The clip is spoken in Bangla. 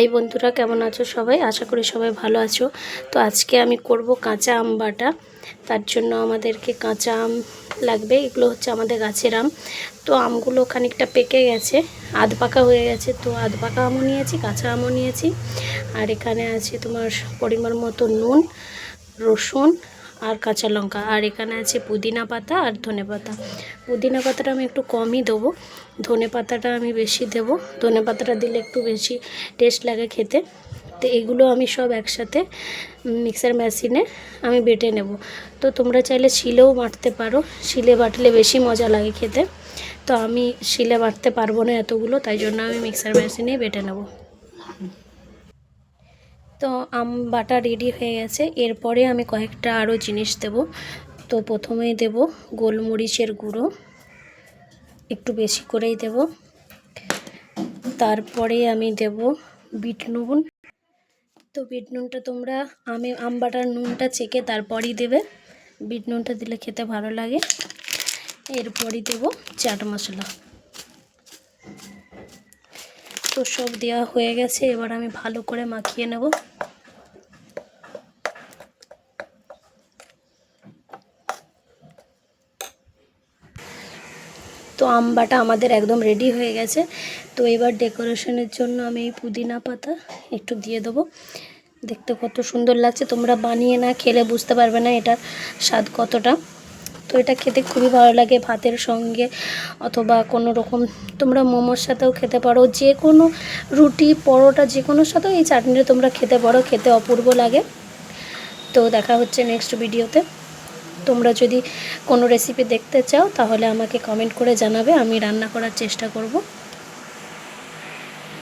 হাই বন্ধুরা, কেমন আছো সবাই? আশা করি সবাই ভালো আছো। তো আজকে আমি করব কাঁচা আম বাটা। তার জন্য আমাদেরকে কাঁচা আম লাগবে। এগুলো হচ্ছে আমাদের গাছের আম। তো আমগুলো খানিকটা পেকে গেছে, আধ পাকা হয়ে গেছে। তো আধ পাকা আমও নিয়েছি, কাঁচা আমও নিয়েছি। আর এখানে আছে তোমার পরিমাণ মতো নুন, রসুন আর কাঁচা লঙ্কা। আর এখানে আছে পুদিনা পাতা আর ধনে পাতা। পুদিনা পাতাটা আমি একটু কমই দেবো, ধনে পাতাটা আমি বেশি দেবো। ধনে পাতাটা দিলে একটু বেশি টেস্ট লাগে খেতে। তো এগুলো আমি সব একসাথে মিক্সার মেশিনে আমি বেটে নেব। তো তোমরা চাইলে শিলেও বাটতে পারো, শিলে বাটলে বেশি মজা লাগে খেতে। তো আমি শিলে বাটতে পারবো না এতগুলো, তাই জন্য আমি মিক্সার মেশিনেই বেটে নেব। তো আম বাটা রেডি হয়ে গেছে। এরপরে আমি কয়েকটা আরও জিনিস দেব। তো প্রথমেই দেব গোলমরিচের গুঁড়ো, একটু বেশি করেই দেব। তারপরে আমি দেব বিট নুন। তো বিট নুনটা তোমরা আম বাটার নুনটা চেখে তারপরই দেবে, বিট নুনটা দিলে খেতে ভালো লাগে। এরপরই দেব চাট মশলা। তো সব দেওয়া হয়ে গেছে, এবার আমি ভালো করে মাখিয়ে নেব। তো আম বাটা আমাদের একদম রেডি হয়ে গেছে। তো এবার ডেকোরেশনের জন্য আমি এই পুদিনা পাতা একটু দিয়ে দেবো। দেখতে কত সুন্দর লাগছে, তোমরা বানিয়ে না খেলে বুঝতে পারবে না এটার স্বাদ কতটা। তো এটা খেতে খুবই ভালো লাগে ভাতের সঙ্গে, অথবা কোনো রকম তোমরা মোমোর সাথেও খেতে পারো, যে কোনো রুটি পরোটা যে কোনোর সাথেও এই চাটনিটা তোমরা খেতে পারো, খেতে অপূর্ব লাগে। তো দেখা হচ্ছে নেক্সট ভিডিওতে। তোমরা যদি কোনো রেসিপি দেখতে চাও তাহলে আমাকে কমেন্ট করে জানাবে, আমি রান্না করার চেষ্টা করব।